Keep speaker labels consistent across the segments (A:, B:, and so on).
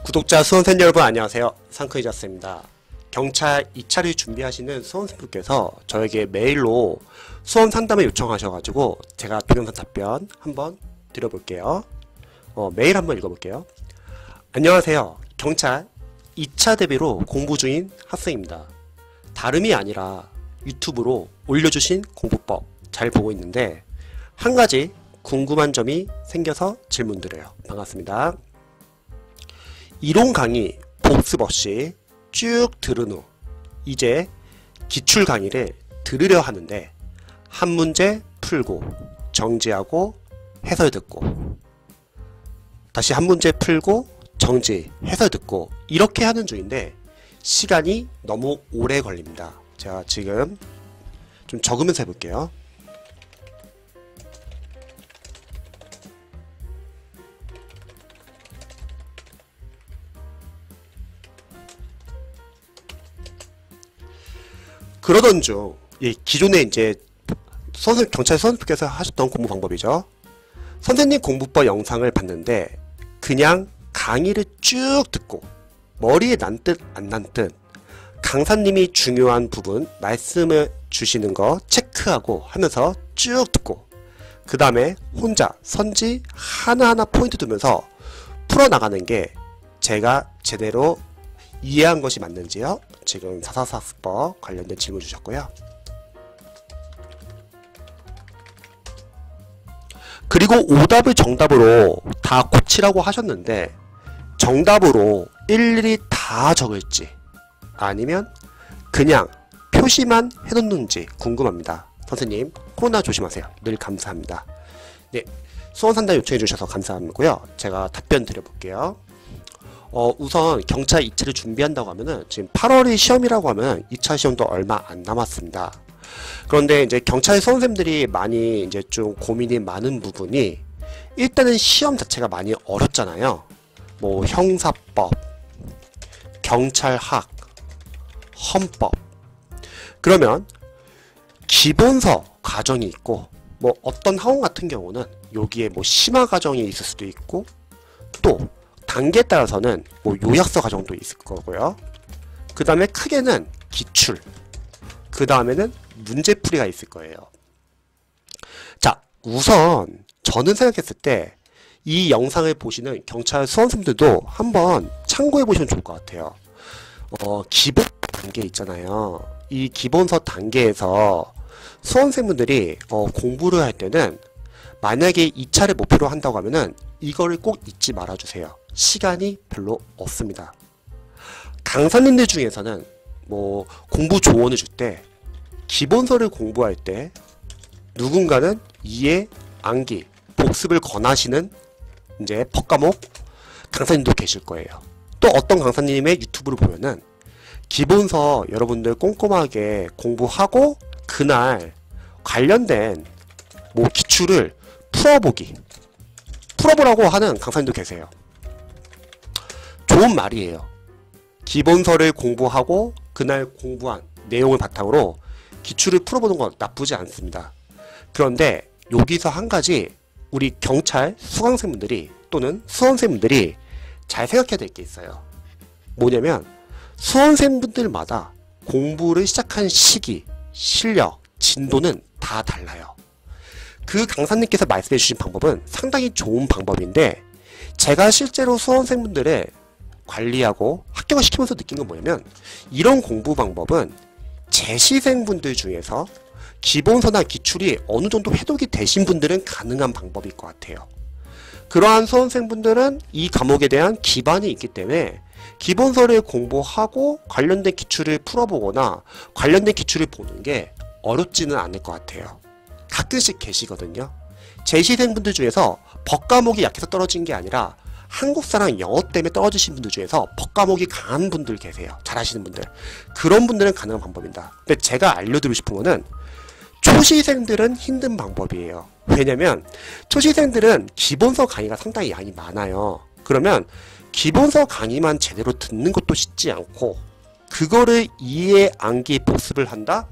A: 구독자 수험생 여러분 안녕하세요. 상크이자스입니다. 경찰 2차를 준비하시는 수험생분께서 저에게 메일로 수험 상담을 요청하셔가지고 제가 동영상 답변 한번 드려볼게요. 메일 한번 읽어볼게요. 안녕하세요. 경찰 2차 대비로 공부 중인 학생입니다. 다름이 아니라 유튜브로 올려주신 공부법 잘 보고 있는데 한 가지 궁금한 점이 생겨서 질문드려요. 반갑습니다. 이론 강의 복습 없이 쭉 들은 후 이제 기출 강의를 들으려 하는데 한 문제 풀고 정지하고 해설 듣고 다시 한 문제 풀고 정지 해설 듣고 이렇게 하는 중인데 시간이 너무 오래 걸립니다. 제가 지금 좀 적으면서 해볼게요. 그러던 중 기존에 이제 경찰 선생님께서 하셨던 공부 방법이죠. 선생님 공부법 영상을 봤는데 그냥 강의를 쭉 듣고 머리에 난 듯 안 난 듯 강사님이 중요한 부분 말씀을 주시는 거 체크하고 하면서 쭉 듣고 그 다음에 혼자 선지 하나하나 포인트 두면서 풀어나가는 게 제가 제대로 이해한 것이 맞는지요? 지금 444학습법 관련된 질문 주셨고요. 그리고 오답을 정답으로 다 고치라고 하셨는데 정답으로 일일이 다 적을지 아니면 그냥 표시만 해놓는지 궁금합니다. 선생님 코로나 조심하세요. 늘 감사합니다. 네, 수험 상담 요청해 주셔서 감사하고요. 제가 답변 드려볼게요. 우선 경찰 2차를 준비한다고 하면은 지금 8월이 시험이라고 하면 2차 시험도 얼마 안 남았습니다. 그런데 이제 경찰 수험생들이 많이 이제 좀 고민이 많은 부분이 일단은 시험 자체가 많이 어렵잖아요. 뭐 형사법, 경찰학, 헌법. 그러면 기본서 과정이 있고 뭐 어떤 학원 같은 경우는 여기에 뭐 심화 과정이 있을 수도 있고 또 단계에 따라서는 뭐 요약서 과정도 있을 거고요. 그 다음에 크게는 기출, 그 다음에는 문제풀이가 있을 거예요. 자, 우선 저는 생각했을 때 이 영상을 보시는 경찰 수험생들도 한번 참고해 보시면 좋을 것 같아요. 기본 단계 있잖아요. 이 기본서 단계에서 수험생분들이 공부를 할 때는 만약에 2차를 목표로 한다고 하면은 이거를 꼭 잊지 말아주세요. 시간이 별로 없습니다. 강사님들 중에서는 뭐 공부 조언을 줄 때 기본서를 공부할 때 누군가는 이해, 암기, 복습을 권하시는 이제 법과목 강사님도 계실 거예요. 또 어떤 강사님의 유튜브를 보면은 기본서 여러분들 꼼꼼하게 공부하고 그날 관련된 뭐 기출을 풀어보라고 하는 강사님도 계세요. 좋은 말이에요. 기본서를 공부하고 그날 공부한 내용을 바탕으로 기출을 풀어보는 건 나쁘지 않습니다. 그런데 여기서 한 가지 우리 경찰 수강생분들이 또는 수험생분들이 잘 생각해야 될 게 있어요. 뭐냐면 수험생분들마다 공부를 시작한 시기, 실력, 진도는 다 달라요. 그 강사님께서 말씀해 주신 방법은 상당히 좋은 방법인데 제가 실제로 수험생분들을 관리하고 합격시키면서 느낀 건 뭐냐면 이런 공부 방법은 재시생분들 중에서 기본서나 기출이 어느 정도 회독이 되신 분들은 가능한 방법일 것 같아요. 그러한 수험생분들은 이 과목에 대한 기반이 있기 때문에 기본서를 공부하고 관련된 기출을 풀어보거나 관련된 기출을 보는 게 어렵지는 않을 것 같아요. 가끔씩 계시거든요. 재시생분들 중에서 법과목이 약해서 떨어진 게 아니라 한국사랑 영어 때문에 떨어지신 분들 중에서 법과목이 강한 분들 계세요. 잘하시는 분들. 그런 분들은 가능한 방법입니다. 근데 제가 알려드리고 싶은 거는 초시생들은 힘든 방법이에요. 왜냐면 초시생들은 기본서 강의가 상당히 양이 많아요. 그러면 기본서 강의만 제대로 듣는 것도 쉽지 않고 그거를 이해, 암기, 복습을 한다?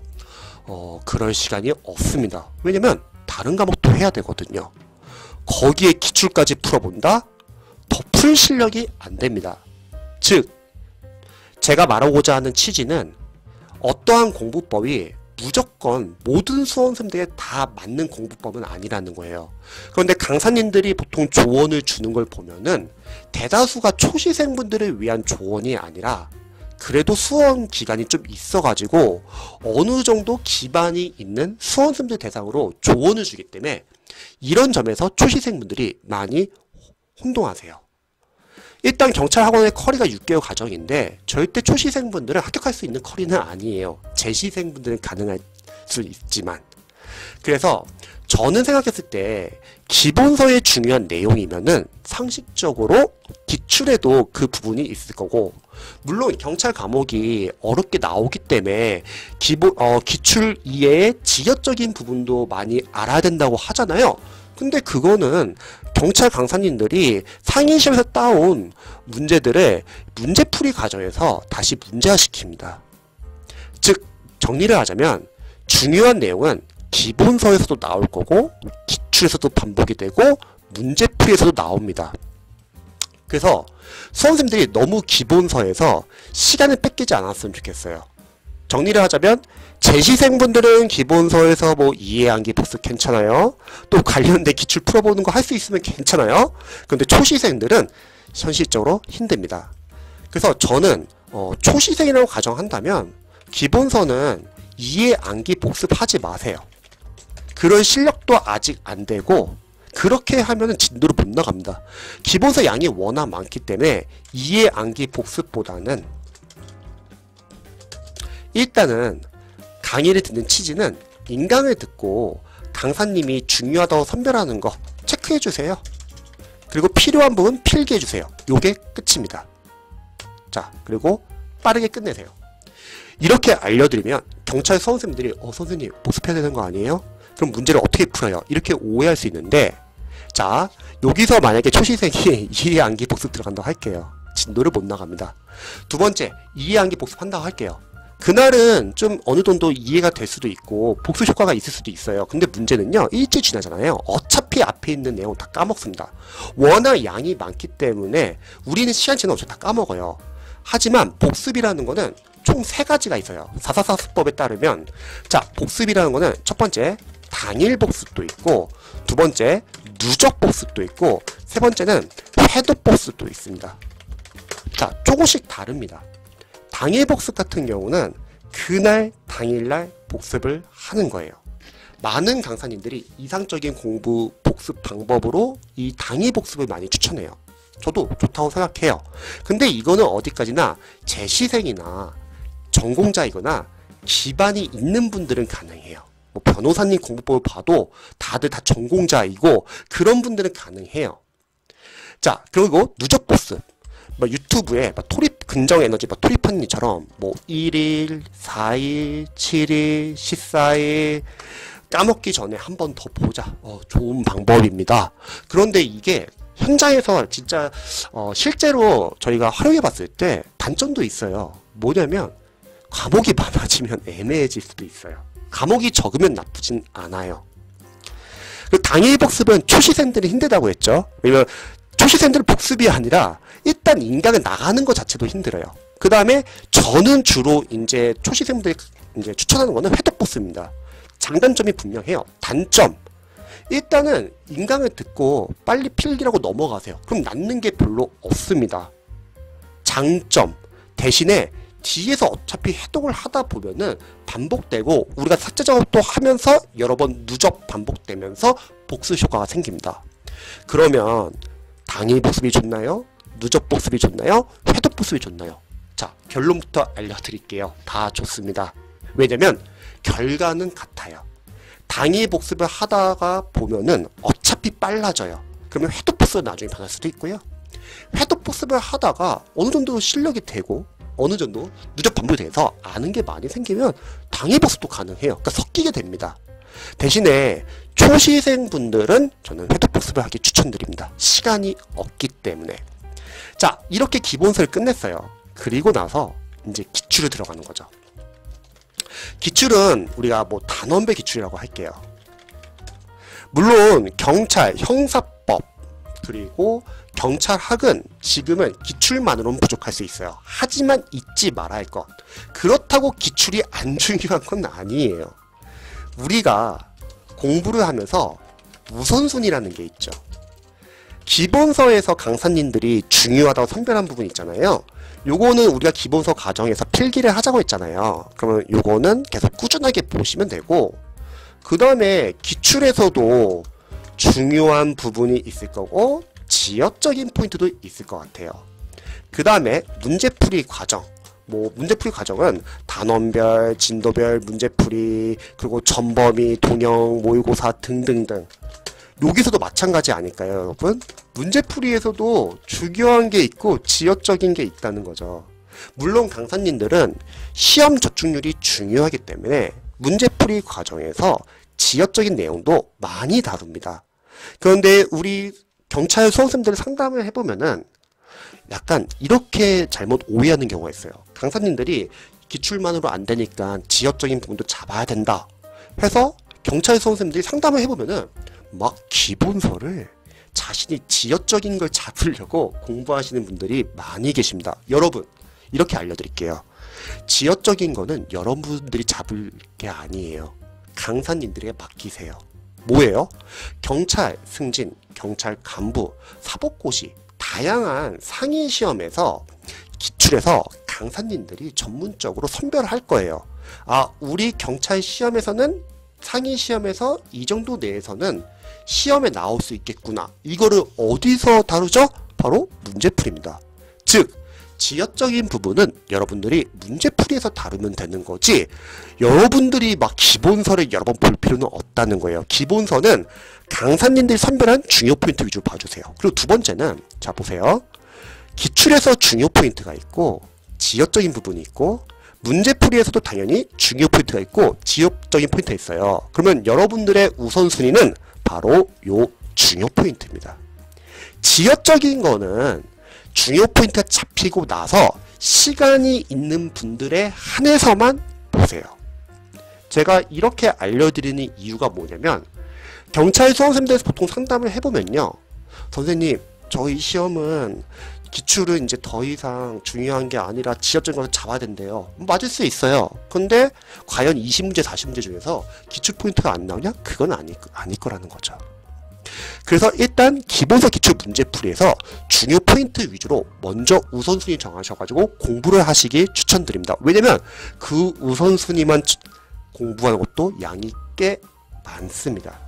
A: 그럴 시간이 없습니다. 왜냐면 다른 과목도 해야 되거든요. 거기에 기출까지 풀어본다? 더 풀 실력이 안 됩니다. 즉 제가 말하고자 하는 취지는 어떠한 공부법이 무조건 모든 수험생들에게 다 맞는 공부법은 아니라는 거예요. 그런데 강사님들이 보통 조언을 주는 걸 보면은 대다수가 초시생분들을 위한 조언이 아니라 그래도 수험 기간이 좀 있어가지고 어느 정도 기반이 있는 수험생들 대상으로 조언을 주기 때문에 이런 점에서 초시생분들이 많이 혼동하세요. 일단 경찰학원의 커리가 6개월 과정인데 절대 초시생분들은 합격할 수 있는 커리는 아니에요. 재시생분들은 가능할 수 있지만. 그래서 저는 생각했을 때 기본서의 중요한 내용이면은 상식적으로 기출에도 그 부분이 있을 거고, 물론 경찰 과목이 어렵게 나오기 때문에 기출 이외의 지역적인 부분도 많이 알아야 된다고 하잖아요. 근데 그거는 경찰 강사님들이 상위시험에서 따온 문제들을 문제풀이 과정에서 다시 문제화시킵니다. 즉 정리를 하자면 중요한 내용은 기본서에서도 나올 거고 기출에서도 반복이 되고 문제풀이에서도 나옵니다. 그래서 수험생들이 너무 기본서에서 시간을 뺏기지 않았으면 좋겠어요. 정리를 하자면 재시생분들은 기본서에서 뭐 이해한기 복습 괜찮아요. 또 관련된 기출 풀어보는 거 할 수 있으면 괜찮아요. 근데 초시생들은 현실적으로 힘듭니다. 그래서 저는 초시생이라고 가정한다면 기본서는 이해한기 복습하지 마세요. 그럴 실력도 아직 안 되고 그렇게 하면은 진도를 못 나갑니다. 기본서 양이 워낙 많기 때문에 이해한기 복습보다는 일단은 강의를 듣는 취지는 인강을 듣고 강사님이 중요하다고 선별하는 거 체크해주세요. 그리고 필요한 부분 필기해주세요. 요게 끝입니다. 자, 그리고 빠르게 끝내세요. 이렇게 알려드리면 경찰 수험생들이 선생님 복습해야 되는 거 아니에요? 그럼 문제를 어떻게 풀어요? 이렇게 오해할 수 있는데, 자 여기서 만약에 초시생이 이해한기 복습 들어간다고 할게요. 진도를 못 나갑니다. 두 번째, 이해한기 복습한다고 할게요. 그날은 좀 어느 정도 이해가 될 수도 있고 복습 효과가 있을 수도 있어요. 근데 문제는요, 일주일 지나잖아요. 어차피 앞에 있는 내용 다 까먹습니다. 워낙 양이 많기 때문에 우리는 시간 지나면 다 까먹어요. 하지만 복습이라는 거는 총 3가지가 있어요. 444수법에 따르면, 자 복습이라는 거는 첫 번째 당일 복습도 있고, 두 번째 누적 복습도 있고, 세 번째는 회독 복습도 있습니다. 자 조금씩 다릅니다. 당일 복습 같은 경우는 그날 당일날 복습을 하는 거예요. 많은 강사님들이 이상적인 공부 복습 방법으로 이 당일 복습을 많이 추천해요. 저도 좋다고 생각해요. 근데 이거는 어디까지나 재시생이나 전공자이거나 기반이 있는 분들은 가능해요. 뭐 변호사님 공부법을 봐도 다들 다 전공자이고 그런 분들은 가능해요. 자 그리고 누적 복습, 뭐 유튜브에 막 토립 근정 에너지 막 토립하는 이처럼 뭐 1일, 4일, 7일, 14일 까먹기 전에 한 번 더 보자. 좋은 방법입니다. 그런데 이게 현장에서 진짜 실제로 저희가 활용해 봤을 때 단점도 있어요. 뭐냐면 과목이 많아지면 애매해질 수도 있어요. 과목이 적으면 나쁘진 않아요. 당일 복습은 초시생들이 힘들다고 했죠. 왜냐면 초시생들은 복습이 아니라 일단 인강을 나가는 것 자체도 힘들어요. 그 다음에 저는 주로 이제 초시생들이 이제 추천하는 거는 회독 복습입니다. 장단점이 분명해요. 단점, 일단은 인강을 듣고 빨리 필기라고 넘어가세요. 그럼 남는 게 별로 없습니다. 장점, 대신에 뒤에서 어차피 해독을 하다 보면은 반복되고 우리가 삭제 작업도 하면서 여러 번 누적 반복되면서 복습 효과가 생깁니다. 그러면 당일 복습이 좋나요? 누적 복습이 좋나요? 회독 복습이 좋나요? 자 결론부터 알려드릴게요. 다 좋습니다. 왜냐면 결과는 같아요. 당일 복습을 하다가 보면은 어차피 빨라져요. 그러면 회독 복습을 나중에 변할 수도 있고요. 회독 복습을 하다가 어느 정도 실력이 되고 어느 정도 누적 반복이 돼서 아는 게 많이 생기면 당일 복습도 가능해요. 그러니까 섞이게 됩니다. 대신에 초시생분들은 저는 회독 복습을 하기 추천드립니다. 시간이 없기 때문에. 자 이렇게 기본서를 끝냈어요. 그리고 나서 이제 기출을 들어가는 거죠. 기출은 우리가 뭐 단원배 기출이라고 할게요. 물론 경찰, 형사법, 그리고 경찰학은 지금은 기출만으로는 부족할 수 있어요. 하지만 잊지 말아야 할 것. 그렇다고 기출이 안 중요한 건 아니에요. 우리가 공부를 하면서 우선순위라는 게 있죠. 기본서에서 강사님들이 중요하다고 선별한 부분 있잖아요. 요거는 우리가 기본서 과정에서 필기를 하자고 했잖아요. 그러면 요거는 계속 꾸준하게 보시면 되고, 그 다음에 기출에서도 중요한 부분이 있을 거고 지역적인 포인트도 있을 것 같아요. 그 다음에 문제풀이 과정. 문제풀이 과정은 단원별, 진도별 문제풀이, 그리고 전범위, 동형, 모의고사 등등등. 여기서도 마찬가지 아닐까요, 여러분? 문제풀이에서도 중요한 게 있고 지역적인 게 있다는 거죠. 물론 강사님들은 시험 저축률이 중요하기 때문에 문제풀이 과정에서 지역적인 내용도 많이 다룹니다. 그런데 우리 경찰 수험생들 상담을 해보면은 약간 이렇게 잘못 오해하는 경우가 있어요. 강사님들이 기출만으로 안 되니까 지역적인 부분도 잡아야 된다 해서 경찰 수험생들이 상담을 해보면은 막 기본서를 자신이 지역적인 걸 잡으려고 공부하시는 분들이 많이 계십니다. 여러분, 이렇게 알려드릴게요. 지역적인 거는 여러분들이 잡을 게 아니에요. 강사님들에게 맡기세요. 뭐예요? 경찰 승진, 경찰 간부, 사법고시 다양한 상위 시험에서 기출에서 강사님들이 전문적으로 선별할 거예요. 아, 우리 경찰 시험에서는 상위 시험에서 이 정도 내에서는 시험에 나올 수 있겠구나. 이거를 어디서 다루죠? 바로 문제풀이입니다. 즉 지역적인 부분은 여러분들이 문제풀이에서 다루면 되는 거지 여러분들이 막 기본서를 여러 번 볼 필요는 없다는 거예요. 기본서는 강사님들이 선별한 중요 포인트 위주로 봐주세요. 그리고 두 번째는 자 보세요. 기출에서 중요 포인트가 있고 지역적인 부분이 있고 문제풀이에서도 당연히 중요 포인트가 있고 지역적인 포인트가 있어요. 그러면 여러분들의 우선순위는 바로 요 중요 포인트입니다. 지역적인 거는 중요 포인트가 잡히고 나서 시간이 있는 분들에 한해서만 보세요. 제가 이렇게 알려드리는 이유가 뭐냐면 경찰 수험생들에서 보통 상담을 해보면요. 선생님, 저희 시험은 기출은 이제 더 이상 중요한 게 아니라 지역적인 것을 잡아야 된대요. 맞을 수 있어요. 근데 과연 20문제, 40문제 중에서 기출 포인트가 안 나오냐? 그건 아닐 거라는 거죠. 그래서 일단 기본서 기출 문제풀이에서 중요 포인트 위주로 먼저 우선순위 정하셔가지고 공부를 하시기 추천드립니다. 왜냐면 그 우선순위만 공부하는 것도 양이 꽤 많습니다.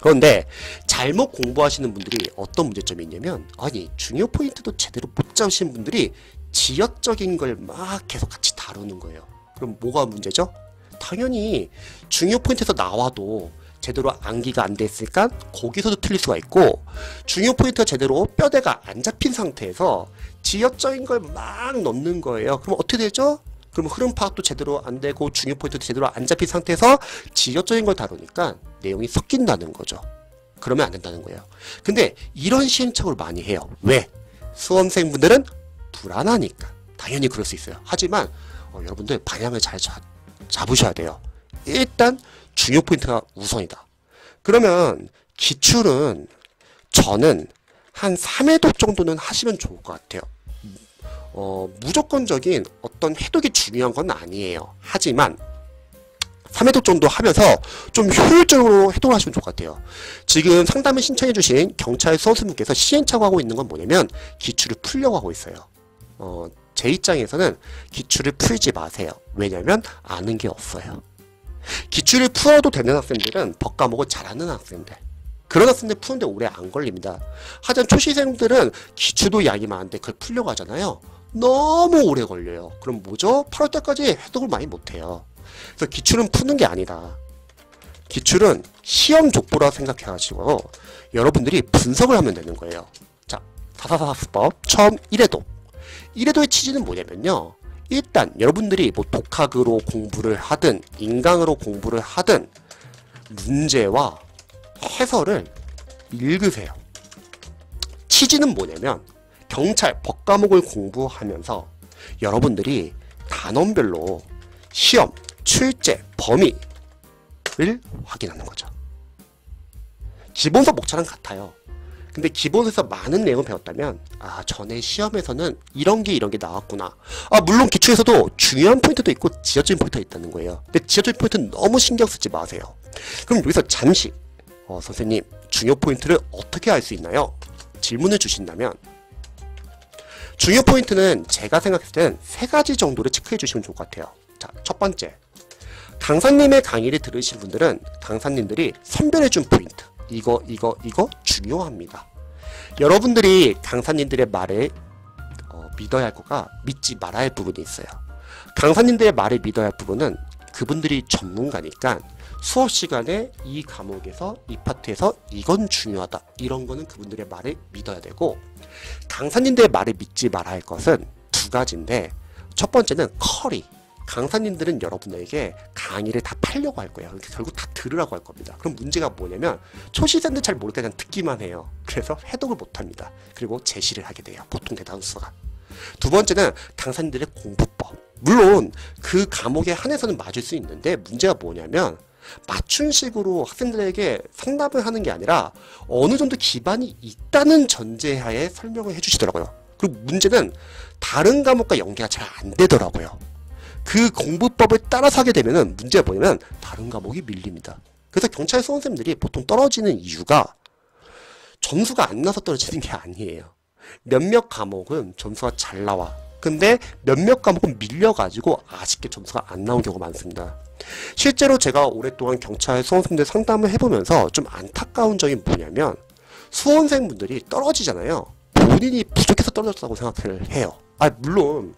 A: 그런데 잘못 공부하시는 분들이 어떤 문제점이 있냐면 아니 중요 포인트도 제대로 못 잡으시는 분들이 지역적인 걸 막 계속 같이 다루는 거예요. 그럼 뭐가 문제죠? 당연히 중요 포인트에서 나와도 제대로 암기가 안 됐으니까 거기서도 틀릴 수가 있고 중요 포인트가 제대로 뼈대가 안 잡힌 상태에서 지역적인 걸 막 넣는 거예요. 그럼 어떻게 되죠? 그럼 흐름 파악도 제대로 안 되고 중요 포인트도 제대로 안 잡힌 상태에서 지역적인 걸 다루니까 내용이 섞인다는 거죠. 그러면 안 된다는 거예요. 근데 이런 시행착오를 많이 해요. 왜? 수험생분들은 불안하니까. 당연히 그럴 수 있어요. 하지만 여러분들 방향을 잘 잡으셔야 돼요. 일단 중요 포인트가 우선이다. 그러면 기출은 저는 한 3회독 정도는 하시면 좋을 것 같아요. 무조건적인 어떤 해독이 중요한 건 아니에요. 하지만 3회독 정도 하면서 좀 효율적으로 해독을 하시면 좋을 것 같아요. 지금 상담을 신청해주신 경찰 수험생분께서 시행착오하고 있는 건 뭐냐면 기출을 풀려고 하고 있어요. 제 입장에서는 기출을 풀지 마세요. 왜냐면 아는 게 없어요. 기출을 풀어도 되는 학생들은 법과목을 잘하는 학생들, 그런 학생들 푸는데 오래 안 걸립니다. 하지만 초시생들은 기출도 양이 많은데 그걸 풀려고 하잖아요. 너무 오래 걸려요. 그럼 뭐죠? 8월 때까지 해독을 많이 못해요. 그래서 기출은 푸는 게 아니다. 기출은 시험 족보라 생각해가지고 여러분들이 분석을 하면 되는 거예요. 자, 444수법 처음 1회독. 1회독의 취지는 뭐냐면요. 일단 여러분들이 뭐 독학으로 공부를 하든 인강으로 공부를 하든 문제와 해설을 읽으세요. 취지는 뭐냐면 경찰 법과목을 공부하면서 여러분들이 단원별로 시험, 출제, 범위를 확인하는 거죠. 기본서 목차랑 같아요. 근데 기본에서 많은 내용을 배웠다면 아 전에 시험에서는 이런 게 나왔구나. 아 물론 기출에서도 중요한 포인트도 있고 지적인 포인트가 있다는 거예요. 근데 지적인 포인트는 너무 신경 쓰지 마세요. 그럼 여기서 잠시 선생님 중요 포인트를 어떻게 알 수 있나요? 질문을 주신다면 중요 포인트는 제가 생각했을 때는 3가지 정도를 체크해 주시면 좋을 것 같아요. 자, 첫 번째, 강사님의 강의를 들으신 분들은 강사님들이 선별해 준 포인트 이거 중요합니다. 여러분들이 강사님들의 말을 믿어야 할 거가 믿지 말아야 할 부분이 있어요. 강사님들의 말을 믿어야 할 부분은 그분들이 전문가니까 수업 시간에 이 과목에서 이 파트에서 이건 중요하다 이런 거는 그분들의 말을 믿어야 되고, 강사님들의 말을 믿지 말아야 할 것은 2가지인데, 첫 번째는 커리. 강사님들은 여러분에게 강의를 다 팔려고 할 거예요. 그러니까 결국 다 들으라고 할 겁니다. 그럼 문제가 뭐냐면 초시생들 잘 모르니까 그냥 듣기만 해요. 그래서 해독을 못합니다. 그리고 제시를 하게 돼요. 보통 대다수가. 2번째는 강사님들의 공부법. 물론 그 과목에 한해서는 맞을 수 있는데 문제가 뭐냐면 맞춤식으로 학생들에게 상담을 하는 게 아니라 어느 정도 기반이 있다는 전제하에 설명을 해주시더라고요. 그리고 문제는 다른 과목과 연계가 잘 안 되더라고요. 그 공부법을 따라서 하게 되면은 문제가 뭐냐면 다른 과목이 밀립니다. 그래서 경찰 수험생들이 보통 떨어지는 이유가 점수가 안 나서 떨어지는 게 아니에요. 몇몇 과목은 점수가 잘 나와. 근데 몇몇 과목은 밀려가지고 아쉽게 점수가 안 나온 경우가 많습니다. 실제로 제가 오랫동안 경찰 수험생들 상담을 해보면서 좀 안타까운 점이 뭐냐면 수험생분들이 떨어지잖아요. 본인이 부족해서 떨어졌다고 생각을 해요. 물론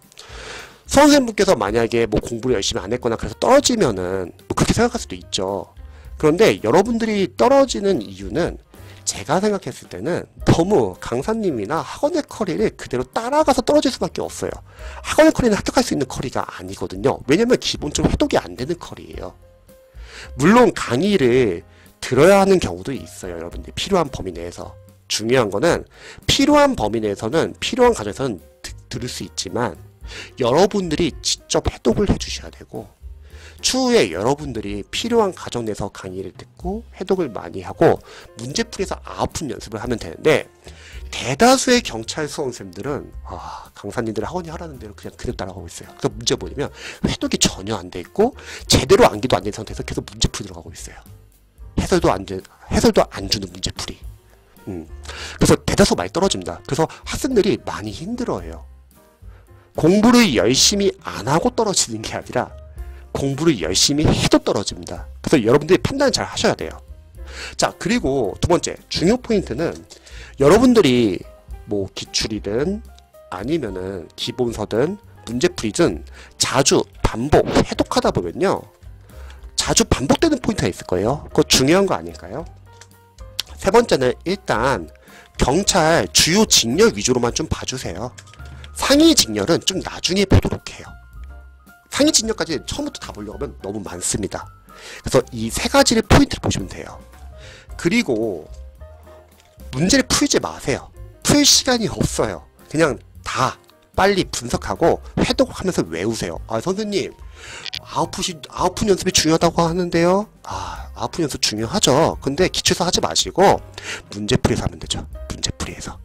A: 수험생분께서 만약에 뭐 공부를 열심히 안 했거나 그래서 떨어지면은 뭐 그렇게 생각할 수도 있죠. 그런데 여러분들이 떨어지는 이유는 제가 생각했을 때는 너무 강사님이나 학원의 커리를 그대로 따라가서 떨어질 수밖에 없어요. 학원의 커리는 합격할 수 있는 커리가 아니거든요. 왜냐면 기본적으로 해독이 안 되는 커리예요. 물론 강의를 들어야 하는 경우도 있어요. 여러분들 필요한 범위 내에서. 중요한 거는 필요한 범위 내에서는 필요한 과정에서는 들을 수 있지만 여러분들이 직접 해독을 해주셔야 되고, 추후에 여러분들이 필요한 과정 내에서 강의를 듣고 해독을 많이 하고 문제풀이에서 아웃풋 연습을 하면 되는데, 대다수의 경찰 수험생들은 강사님들 학원이 하라는 대로 그냥 따라가고 있어요. 그래서 문제가 뭐냐면 해독이 전혀 안 돼 있고 제대로 암기도 안 된 상태에서 계속 문제풀이 들어가고 있어요. 해설도 안 주는 문제풀이. 그래서 대다수 많이 떨어집니다. 그래서 학생들이 많이 힘들어해요. 공부를 열심히 안 하고 떨어지는 게 아니라 공부를 열심히 해도 떨어집니다. 그래서 여러분들이 판단을 잘 하셔야 돼요. 자, 그리고 2번째 중요 포인트는 여러분들이 뭐 기출이든 아니면은 기본서든 문제풀이든 자주 반복 해독하다 보면요, 자주 반복되는 포인트가 있을 거예요. 그거 중요한 거 아닐까요? 3번째는 일단 경찰 주요 직렬 위주로만 좀 봐주세요. 상위 직렬은 좀 나중에 보도록 해요. 상위 직렬까지 처음부터 다 보려고 하면 너무 많습니다. 그래서 이 3가지를 포인트를 보시면 돼요. 그리고 문제를 풀지 마세요. 풀 시간이 없어요. 그냥 다 빨리 분석하고 해독하면서 외우세요. 선생님 아웃풋 연습이 중요하다고 하는데요. 아웃풋 연습 중요하죠. 근데 기출서 하지 마시고 문제풀이에서 하면 되죠. 문제풀이에서.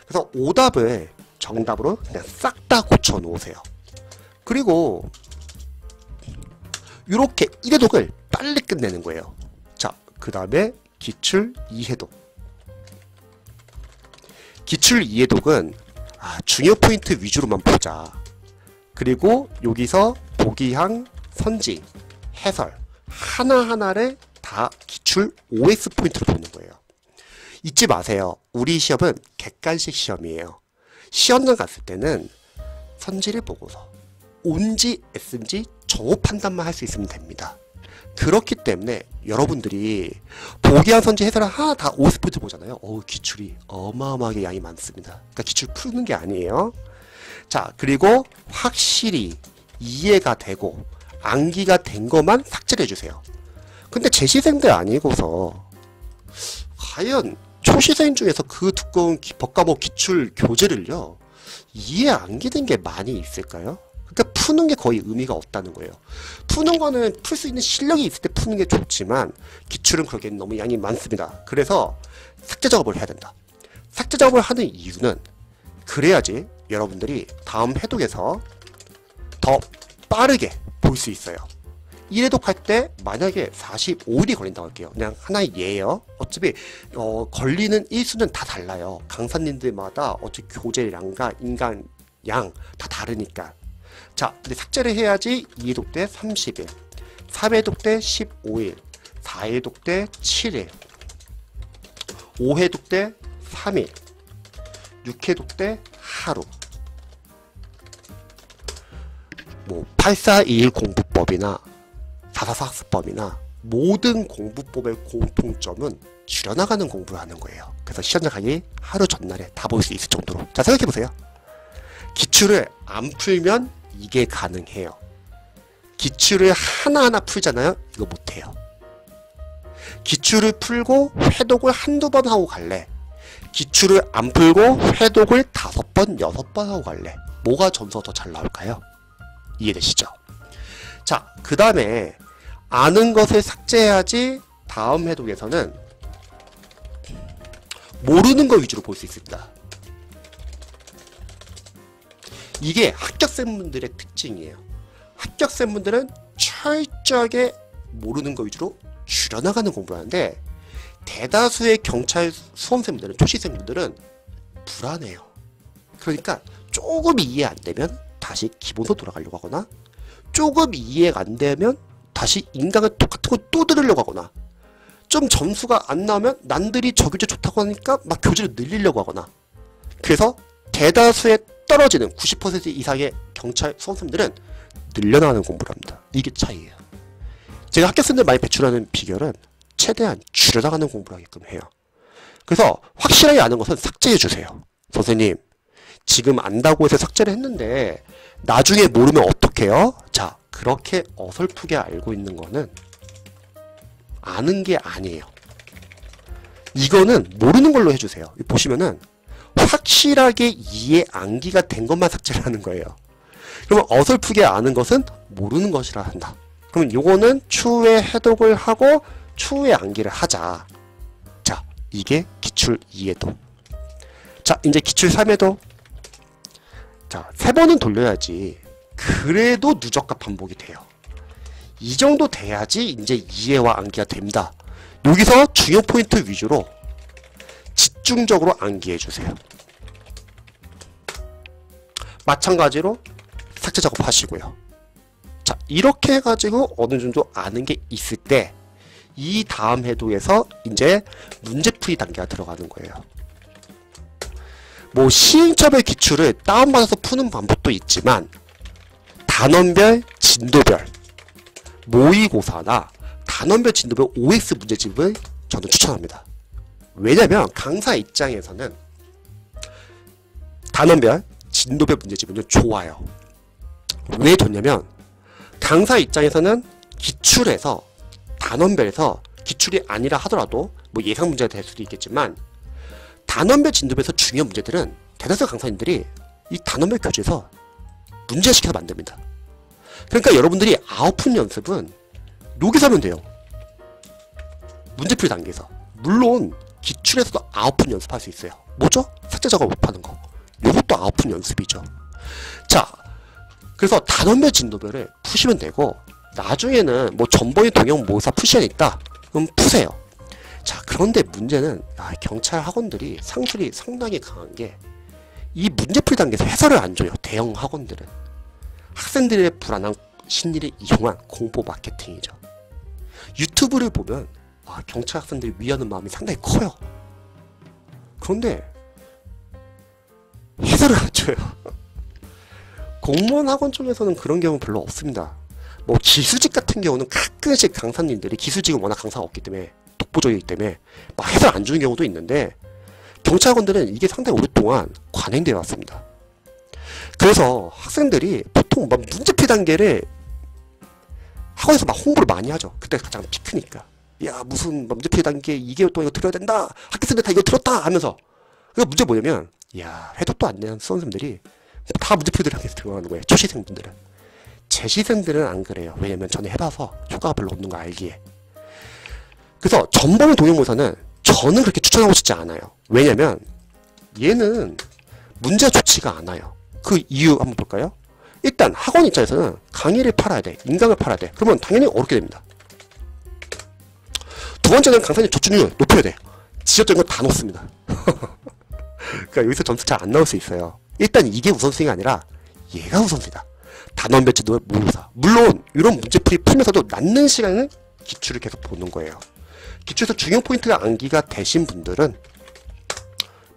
A: 그래서 오답을 정답으로 그냥 싹 다 고쳐 놓으세요. 그리고 이렇게 1회독을 빨리 끝내는 거예요. 자, 그 다음에 기출 2회독. 기출 2회독은 중요 포인트 위주로만 보자. 그리고 여기서 보기항, 선지, 해설 하나하나를 다 기출 OS 포인트로 보는 거예요. 잊지 마세요. 우리 시험은 객관식 시험이에요. 시험장 갔을 때는 선지를 보고서 온지 S인지 정오 판단만 할 수 있으면 됩니다. 그렇기 때문에 여러분들이 보기한 선지 해설을 하나 다 OS 포인트 보잖아요. 기출이 어마어마하게 양이 많습니다. 그러니까 기출 푸는 게 아니에요. 자, 그리고 확실히 이해가 되고 암기가 된 것만 삭제를 해주세요. 근데 재시생들 아니고서 과연 초시생 중에서 그 두꺼운 법과목 기출 교재를요 이해 암기된 게 많이 있을까요? 그러니까 푸는 게 거의 의미가 없다는 거예요. 푸는 거는 풀 수 있는 실력이 있을 때 푸는 게 좋지만 기출은 그러기엔 너무 양이 많습니다. 그래서 삭제 작업을 해야 된다. 삭제 작업을 하는 이유는 그래야지 여러분들이 다음 해독에서 더 빠르게 볼 수 있어요. 1회독 할 때 만약에 45일이 걸린다고 할게요. 그냥 하나의 예예요. 어차피 걸리는 일수는 다 달라요. 강사님들마다 어차피 교재량과 인간 양 다 다르니까. 자, 근데 삭제를 해야지 2회독 때 30일, 3회독 때 15일, 4회독 때 7일, 5회독 때 3일, 6회독 때 하루. 뭐 8421 공부법이나 444 학습법이나 모든 공부법의 공통점은 줄여나가는 공부를 하는 거예요. 그래서 시험장 가기 하루 전날에 다 볼 수 있을 정도로. 자, 생각해보세요. 기출을 안 풀면 이게 가능해요. 기출을 하나하나 풀잖아요. 이거 못해요. 기출을 풀고 회독을 한두 번 하고 갈래. 기출을 안 풀고 회독을 5번, 6번 하고 갈래. 뭐가 점수가 더 잘 나올까요? 이해되시죠? 자, 그 다음에 아는 것을 삭제해야지 다음 회독에서는 모르는 거 위주로 볼 수 있습니다. 이게 합격생분들의 특징이에요. 합격생분들은 철저하게 모르는 거 위주로 줄여나가는 공부를 하는데 대다수의 경찰 수험생분들은, 초시생분들은 불안해요. 그러니까 조금 이해 안 되면 다시 기본서 돌아가려고 하거나 조금 이해가 안 되면 다시 인강을 똑같은 거 또 들으려고 하거나 좀 점수가 안 나오면 남들이 저 교재 좋다고 하니까 막 교재를 늘리려고 하거나 그래서 대다수의 떨어지는 90% 이상의 경찰 수험생들은 늘려나가는 공부를 합니다. 이게 차이예요. 제가 합격생들 많이 배출하는 비결은 최대한 줄여나가는 공부를 하게끔 해요. 그래서 확실하게 아는 것은 삭제해 주세요. 선생님, 지금 안다고 해서 삭제를 했는데 나중에 모르면 어떡해요? 자, 그렇게 어설프게 알고 있는 거는 아는 게 아니에요. 이거는 모르는 걸로 해주세요. 보시면은 확실하게 이해 암기가 된 것만 삭제를 하는 거예요. 그러면 어설프게 아는 것은 모르는 것이라 한다. 그러면 요거는 추후에 해독을 하고 추후에 암기를 하자. 자, 이게 기출 2회독. 자, 이제 기출 3회독. 자, 3번은 돌려야지. 그래도 누적과 반복이 돼요. 이 정도 돼야지 이제 이해와 암기가 됩니다. 여기서 중요 포인트 위주로 집중적으로 암기해 주세요. 마찬가지로 삭제 작업 하시고요. 자, 이렇게 해가지고 어느 정도 아는 게 있을 때 이 다음 해독에서 이제 문제풀이 단계가 들어가는 거예요. 뭐 시행착오의 기출을 다운받아서 푸는 방법도 있지만 단원별, 진도별, 모의고사나 단원별, 진도별 OX 문제집을 저는 추천합니다. 왜냐면 강사 입장에서는 단원별, 진도별 문제집은 좋아요. 왜 좋냐면 강사 입장에서는 기출에서 단원별에서 기출이 아니라 하더라도 뭐 예상 문제가 될 수도 있겠지만 단원별, 진도별에서 중요한 문제들은 대다수 강사님들이 이 단원별 교재에서 문제시켜서 만듭니다. 그러니까 여러분들이 아웃풋 연습은 여기서 하면 돼요. 문제풀이 단계에서. 물론 기출에서도 아웃풋 연습할 수 있어요. 뭐죠? 삭제 작업 하는 거. 이것도 아웃풋 연습이죠. 자, 그래서 단원별, 진도별을 푸시면 되고 나중에는 뭐 전번위 동형 모의사 풀 시간이 있다. 그럼 푸세요. 자, 그런데 문제는 경찰 학원들이 상술이 상당히 강한 게 이 문제풀이 단계에서 해설을 안 줘요. 대형 학원들은. 학생들의 불안한 심리를 이용한 공포 마케팅이죠. 유튜브를 보면 경찰 학생들을 위하는 마음이 상당히 커요. 그런데 해설을 안 줘요. 공무원 학원 쪽에서는 그런 경우는 별로 없습니다. 뭐 기수직 같은 경우는 가끔씩 강사님들이 기수직은 워낙 강사가 없기 때문에 독보적이기 때문에 막 해설 안 주는 경우도 있는데 경찰학원들은 이게 상당히 오랫동안 관행되어 왔습니다. 그래서 학생들이 보통 막 문제풀이 단계를 학원에서 막 홍보를 많이 하죠. 그때 가장 피크니까. 야, 무슨 문제풀이 단계 2개월 동안 이거 들어야 된다. 학교생들 다 이거 들었다 하면서. 그 문제 뭐냐면 야, 해독도 안 되는 수험생들이 다 문제풀이 단계에서 들어가는 거예요. 초시생분들은. 제 시생들은 안 그래요. 왜냐면 저는 해봐서 효과가 별로 없는 거 알기에. 그래서 전번의 동형모사는 저는 그렇게 추천하고 싶지 않아요. 왜냐면 얘는 문제가 좋지가 않아요. 그 이유 한번 볼까요? 일단 학원 입장에서는 강의를 팔아야 돼. 인강을 팔아야 돼. 그러면 당연히 어렵게 됩니다. 두 번째는 강사님 저출률 높여야 돼. 지적적인 거 다 놓습니다. 그러니까 여기서 점수 잘 안 나올 수 있어요. 일단 이게 우선순위가 아니라 얘가 우선순위다. 단원 배치도 모의고사. 물론 이런 문제풀이 풀면서도 낳는 시간은 기출을 계속 보는 거예요. 기출에서 중요 포인트가 암기가 되신 분들은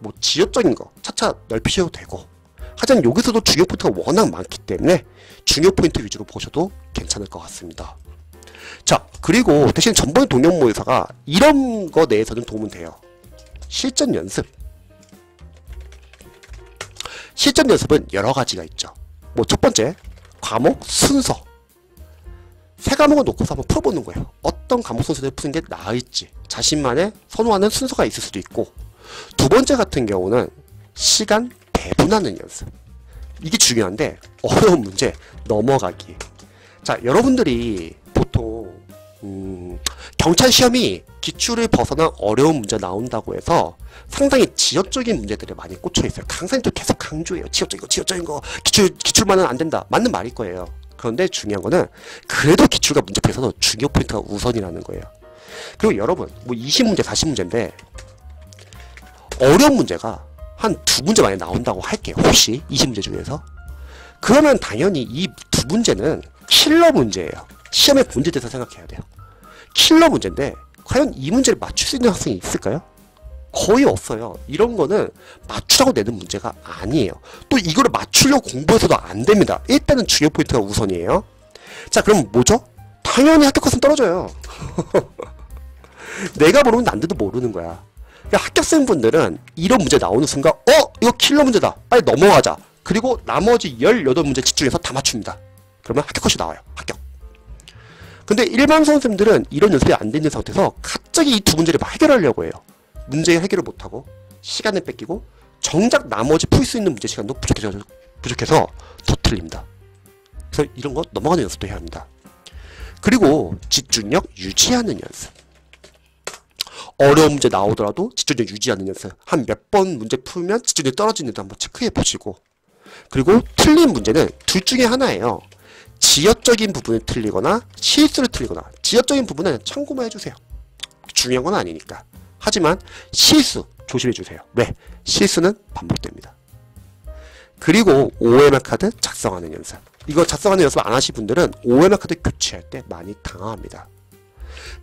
A: 뭐 지역적인 거 차차 넓히셔도 되고, 하지만 여기서도 중요 포인트가 워낙 많기 때문에 중요 포인트 위주로 보셔도 괜찮을 것 같습니다. 자, 그리고 대신 전번 동영 모의사가 이런 거 내에서는 도움은 돼요. 실전 연습. 실전 연습은 여러 가지가 있죠. 뭐 첫 번째, 과목 순서. 세 과목을 놓고서 한번 풀어보는 거예요. 어떤 과목 순서를 푸는 게 나을지 자신만의 선호하는 순서가 있을 수도 있고, 두 번째 같은 경우는 시간 배분하는 연습. 이게 중요한데 어려운 문제 넘어가기. 자, 여러분들이 보통 경찰 시험이 기출을 벗어난 어려운 문제 나온다고 해서 상당히 지역적인 문제들에 많이 꽂혀 있어요. 강사님도 계속 강조해요. 지역적인 거 기출만은 안 된다. 맞는 말일 거예요. 그런데 중요한 거는 그래도 기출과 문제풀이에서도 중요 포인트가 우선이라는 거예요. 그리고 여러분 뭐 20문제 40문제인데 어려운 문제가 한 두 문제 만에 나온다고 할게요. 혹시 20문제 중에서. 그러면 당연히 이 두 문제는 킬러 문제예요. 시험의 문제에 대해서 생각해야 돼요. 킬러 문제인데 과연 이 문제를 맞출 수 있는 학생이 있을까요? 거의 없어요. 이런 거는 맞추라고 내는 문제가 아니에요. 또 이거를 맞추려고 공부해서도 안 됩니다. 일단은 중요 포인트가 우선이에요. 자, 그럼 뭐죠? 당연히 합격학생 떨어져요. 내가 모르면 남들도 모르는 거야. 그러니까 합격생분들은 이런 문제 나오는 순간 이거 킬러 문제다. 빨리 넘어가자. 그리고 나머지 18문제 집중해서 다 맞춥니다. 그러면 합격컷이 나와요. 합격. 근데 일반 선생님들은 이런 연습이 안 돼 있는 상태에서 갑자기 이 두 문제를 막 해결하려고 해요. 문제 해결을 못하고 시간을 뺏기고 정작 나머지 풀 수 있는 문제 시간도 부족해서 더 틀립니다. 그래서 이런 거 넘어가는 연습도 해야 합니다. 그리고 집중력 유지하는 연습. 어려운 문제 나오더라도 집중력 유지하는 연습. 한 몇 번 문제 풀면 집중력이 떨어지는지 한번 체크해 보시고, 그리고 틀린 문제는 둘 중에 하나예요. 지역적인 부분을 틀리거나 실수를 틀리거나. 지역적인 부분은 참고만 해주세요. 중요한 건 아니니까. 하지만 실수 조심해주세요. 왜? 실수는 반복됩니다. 그리고 OMR 카드 작성하는 연습. 이거 작성하는 연습 안 하신 분들은 OMR 카드 교체할 때 많이 당황합니다.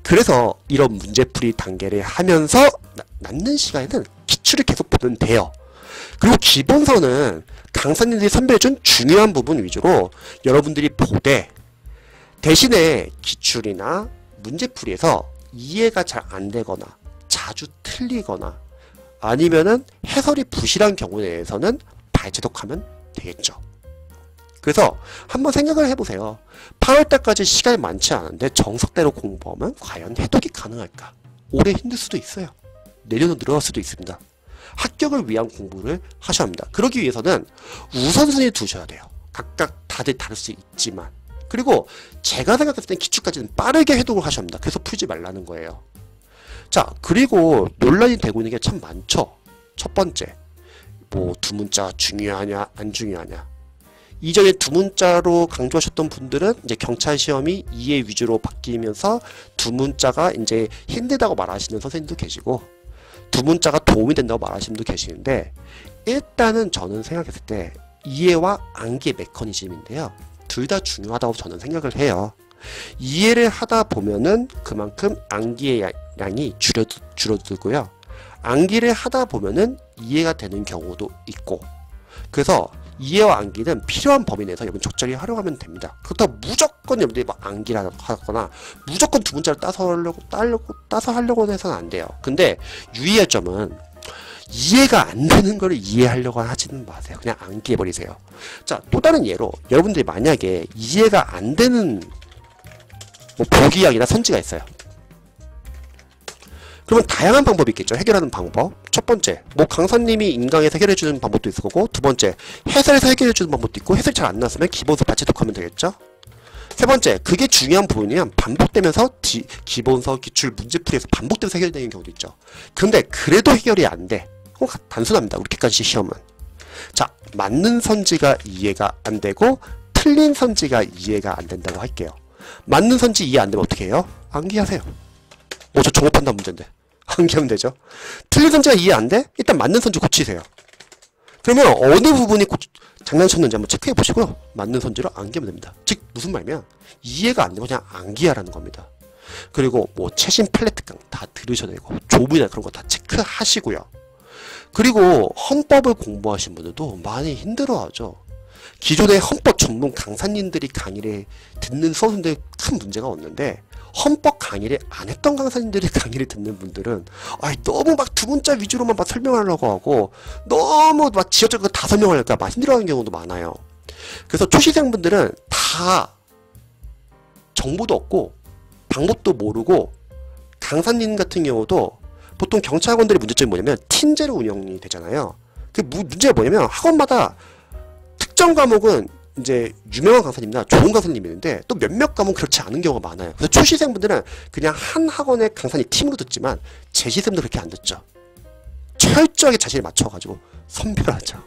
A: 그래서 이런 문제풀이 단계를 하면서 낳는 시간에는 기출을 계속 보면 돼요. 그리고 기본서는 강사님들이 선별해준 중요한 부분 위주로 여러분들이 보되, 대신에 기출이나 문제풀이에서 이해가 잘 안 되거나 자주 틀리거나 아니면은 해설이 부실한 경우에 대해서는 발제독하면 되겠죠. 그래서 한번 생각을 해보세요. 8월달까지 시간이 많지 않은데 정석대로 공부하면 과연 해독이 가능할까? 올해 힘들 수도 있어요. 내년은 늘어날 수도 있습니다. 합격을 위한 공부를 하셔야 합니다. 그러기 위해서는 우선순위 두셔야 돼요. 각각 다들 다를 수 있지만. 그리고 제가 생각했을 땐 기출까지는 빠르게 해독을 하셔야 합니다. 그래서 풀지 말라는 거예요. 자, 그리고 논란이 되고 있는 게 참 많죠. 첫 번째, 뭐 두 문자 중요하냐 안 중요하냐. 이전에 두 문자로 강조하셨던 분들은 이제 경찰 시험이 이해 위주로 바뀌면서 두 문자가 이제 힘들다고 말하시는 선생님도 계시고, 두 문자가 도움이 된다고 말하시는 분도 계시는데, 일단은 저는 생각했을 때 이해와 암기의 메커니즘인데요. 둘 다 중요하다고 저는 생각을 해요. 이해를 하다 보면은 그만큼 암기의 양이 줄어들고요. 암기를 하다 보면은 이해가 되는 경우도 있고, 그래서 이해와 암기는 필요한 범위 내에서 여러분 적절히 활용하면 됩니다. 그렇다고 무조건 여러분들이 막 암기를 하거나 무조건 두 문자를 따서 하려고 해서는 안 돼요. 근데 유의할 점은 이해가 안 되는 걸 이해하려고 하지는 마세요. 그냥 암기해버리세요. 자, 또 다른 예로 여러분들이 만약에 이해가 안 되는 뭐 보기약이나 선지가 있어요. 그러면 다양한 방법이 있겠죠. 해결하는 방법. 첫 번째, 뭐 강사님이 인강에서 해결해주는 방법도 있을 거고, 두 번째, 해설에서 해결해주는 방법도 있고, 해설이 잘 안 나왔으면 기본서 발제독하면 되겠죠. 세 번째, 그게 중요한 부분이면 반복되면서 기본서, 기출, 문제풀이에서 반복되면서 해결되는 경우도 있죠. 근데 그래도 해결이 안 돼. 단순합니다. 우리 객관식 시험은. 자, 맞는 선지가 이해가 안 되고 틀린 선지가 이해가 안 된다고 할게요. 맞는 선지 이해 안 되면 어떻게 해요? 암기하세요. 저 종합 판단 문제인데. 암기하면 되죠. 틀린 선지가 이해 안 돼? 일단 맞는 선지 고치세요. 그러면 어느 부분이 장난쳤는지 한번 체크해 보시고요. 맞는 선지로 암기하면 됩니다. 즉 무슨 말이면 이해가 안 되면 그냥 암기하라는 겁니다. 그리고 뭐 최신 플랫 특강 다 들으셔야 되고 조문이나 그런 거 다 체크하시고요. 그리고 헌법을 공부하신 분들도 많이 힘들어하죠. 기존의 헌법 전문 강사님들이 강의를 듣는 수험생들 큰 문제가 없는데 헌법 강의를 안 했던 강사님들이 강의를 듣는 분들은 너무 막 두 문자 위주로만 막 설명하려고 하고 너무 막 지역적으로 다 설명하려니까 막 힘들어하는 경우도 많아요. 그래서 초시생분들은 다 정보도 없고 방법도 모르고 강사님 같은 경우도 보통 경찰관들의 문제점이 뭐냐면 팀제로 운영이 되잖아요. 그 문제가 뭐냐면 학원마다 특정 과목은 이제 유명한 강사님이나 좋은 강사님이 있는데 또 몇몇 과목은 그렇지 않은 경우가 많아요. 그래서 초시생분들은 그냥 한 학원의 강사님 팀으로 듣지만 재시생도 그렇게 안 듣죠. 철저하게 자신을 맞춰가지고 선별하죠.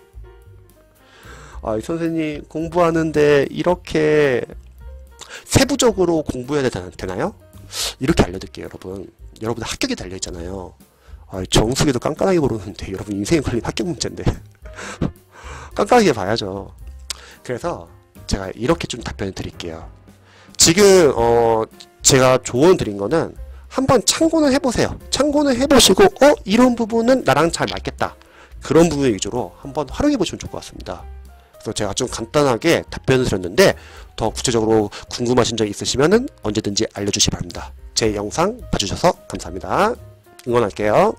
A: 선생님 공부하는데 이렇게 세부적으로 공부해야 되나요? 이렇게 알려드릴게요. 여러분 합격이 달려있잖아요. 정수기도 깐깐하게 모르는데 여러분 인생에 걸린 합격 문제인데 깐깐하게 봐야죠. 그래서 제가 이렇게 좀 답변을 드릴게요. 지금 제가 조언 드린 거는 한번 참고는 해보세요. 참고는 해보시고 이런 부분은 나랑 잘 맞겠다. 그런 부분 위주로 한번 활용해 보시면 좋을 것 같습니다. 그래서 제가 좀 간단하게 답변을 드렸는데 더 구체적으로 궁금하신 점 있으시면 언제든지 알려주시기 바랍니다. 제 영상 봐주셔서 감사합니다. 응원할게요.